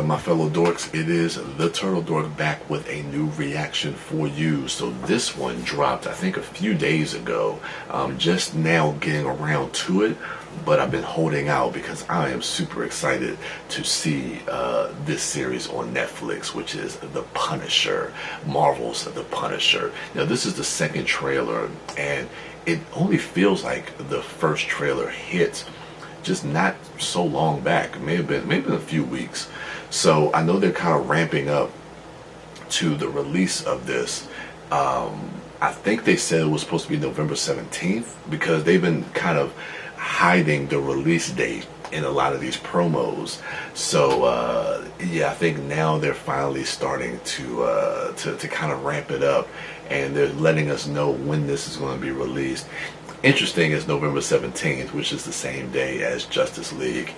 my fellow dorks? It is the Turtle Dork back with a new reaction for you. So this one dropped, I think, a few days ago. Just now getting around to it, but I've been holding out because I am super excited to see this series on Netflix, which is The Punisher, Marvel's The Punisher. Now this is the second trailer, and it only feels like the first trailer hit just not so long back. Maybe a few weeks. So I know they're kind of ramping up to the release of this. I think they said it was supposed to be November 17th because they've been kind of hiding the release date in a lot of these promos. So yeah, I think now they're finally starting to kind of ramp it up, and they're letting us know when this is going to be released. Interesting is November 17th, which is the same day as Justice League.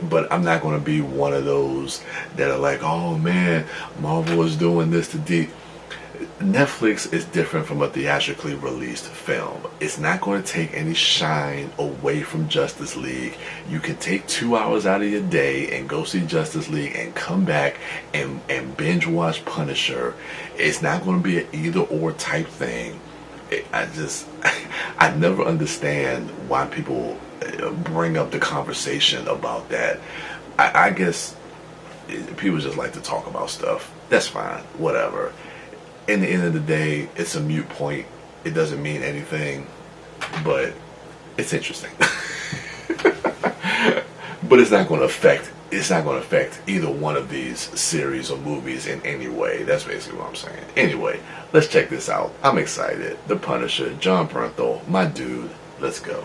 But I'm not going to be one of those that are like, oh man, Marvel is doing this to D. Netflix is different from a theatrically released film. It's not going to take any shine away from Justice League. You can take 2 hours out of your day and go see Justice League and come back and binge watch Punisher. It's not going to be an either or type thing. I never understand why people bring up the conversation about that. I guess people just like to talk about stuff. That's fine, whatever. In the end of the day, it's a moot point. It doesn't mean anything, but it's interesting. But it's not going to affect either one of these series or movies in any way. That's basically what I'm saying. Anyway, let's check this out. I'm excited. The Punisher, John Bernthal, my dude. Let's go.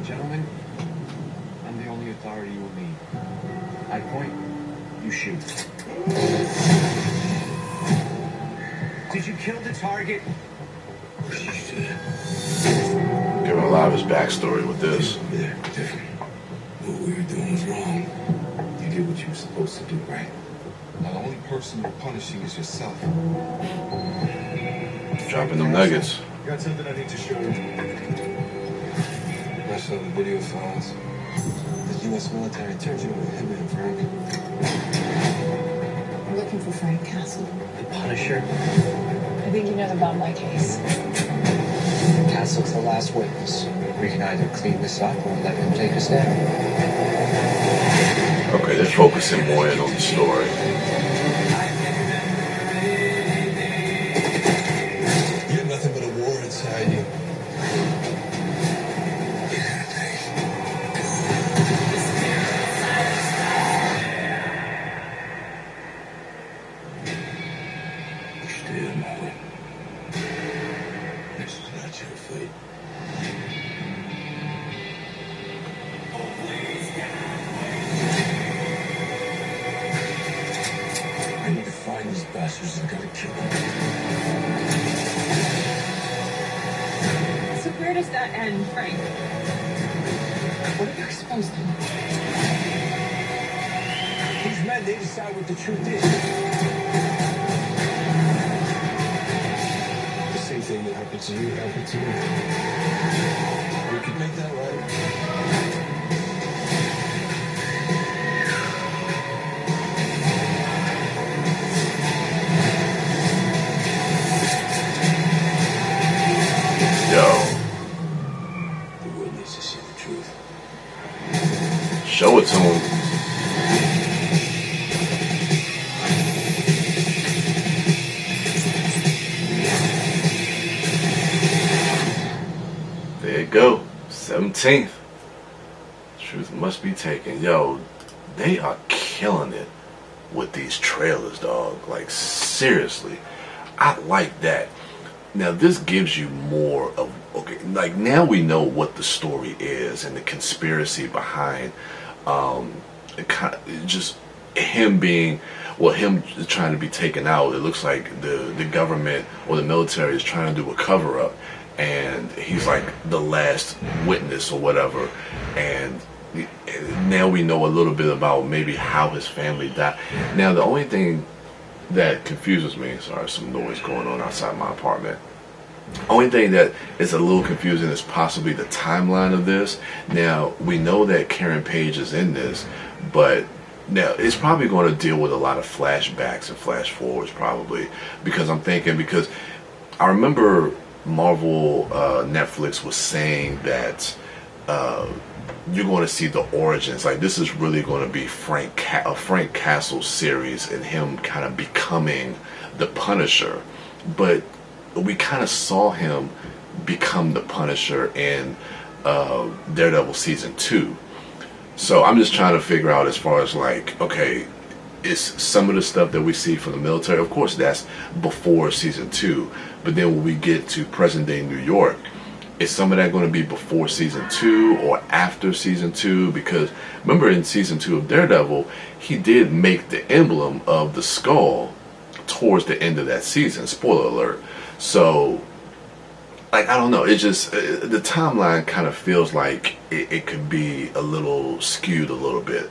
Gentlemen, I'm the only authority you will need. I point, you shoot. Did you kill the target? Of course you did. Giving a lot of his backstory with this. Yeah, different. What we were doing was wrong. You did what you were supposed to do, right? Now the only person you're punishing is yourself. Dropping them nuggets. Got something I need to show you. I saw the video files. The U.S. military turned you over to him, Frank. I'm looking for Frank Castle. The Punisher? I think you know about my case. Castle's the last witness. We can either clean this up or let him take us down. Okay, they're focusing more in on the story. You have nothing but a war inside you. Stay in my way. This is not your fate. I need to find these bastards and gotta kill them. So where does that end, Frank? What have you exposed them? These men, they decide what the truth is. The same thing that happened to you happened to me. We could make that right. Yo, The world needs to see the truth. show it to him. There you go. 17th. Truth must be taken. Yo, they are killing it with these trailers, dog. Like, seriously. I like that. Now, this gives you more of, okay, like, now we know what the story is and the conspiracy behind just him being, well, him trying to be taken out. It looks like the government or the military is trying to do a cover-up, and he's like the last witness or whatever, and now we know a little bit about maybe how his family died. Now, the only thing that confuses me, sorry, some noise going on outside my apartment. Only thing that is a little confusing is possibly the timeline of this. Now, we know that Karen Page is in this, but now it's probably going to deal with a lot of flashbacks and flash forwards, probably, because because I remember Marvel Netflix was saying that you're going to see the origins. Like, this is really going to be a Frank Castle series and him kind of becoming the Punisher. But we kind of saw him become the Punisher in Daredevil season 2. So I'm just trying to figure out, as far as like, okay, is some of the stuff that we see from the military, of course that's before season 2, but then when we get to present day New York, is some of that going to be before season 2 or after season 2? Because remember, in season 2 of Daredevil, he did make the emblem of the skull towards the end of that season. Spoiler alert. So, like, I don't know. It just, the timeline kind of feels like it could be a little skewed a little bit.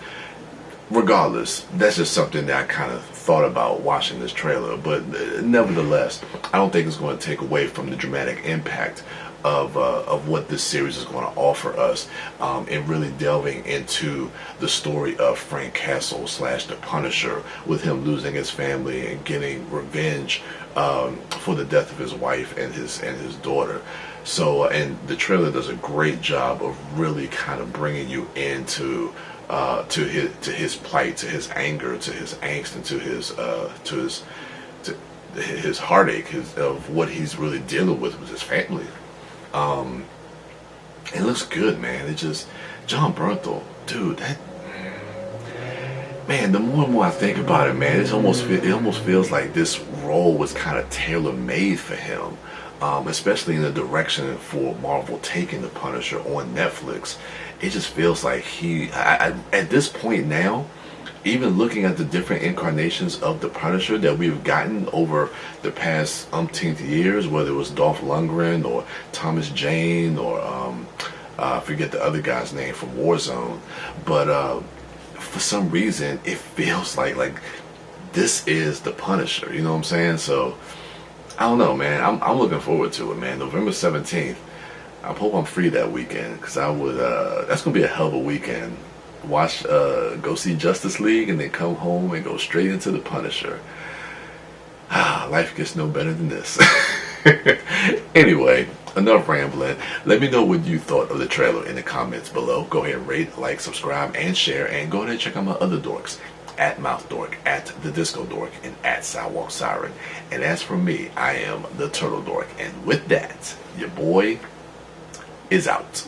Regardless, that's just something that I kind of thought about watching this trailer. But nevertheless, I don't think it's going to take away from the dramatic impact of what this series is going to offer us, and really delving into the story of Frank Castle / the Punisher, with him losing his family and getting revenge for the death of his wife and his daughter. So, and the trailer does a great job of really kind of bringing you into to his plight, to his anger, to his angst, and to his heartache, of what he's really dealing with his family. It looks good, man. It just, John Bernthal, dude, that, man, the more and more I think about it, man, it almost feels like this role was kind of tailor made for him, especially in the direction for Marvel taking the Punisher on Netflix. It just feels like at this point now, even looking at the different incarnations of the Punisher that we've gotten over the past umpteenth years, whether it was Dolph Lundgren or Thomas Jane or I forget the other guy's name from Warzone, but for some reason it feels like this is the Punisher. You know what I'm saying? So I don't know, man. I'm looking forward to it, man. November 17th. I hope I'm free that weekend, because I would. That's gonna be a hell of a weekend. Watch, go see Justice League, and then come home and go straight into the Punisher. Life gets no better than this. Anyway, enough rambling. Let me know what you thought of the trailer in the comments below. Go ahead, rate, like, subscribe, and share. And go ahead and check out my other dorks, at MouthDork, at TheDiscoDork, and at Sidewalk Siren. And as for me, I am the Turtle Dork. And with that, your boy is out.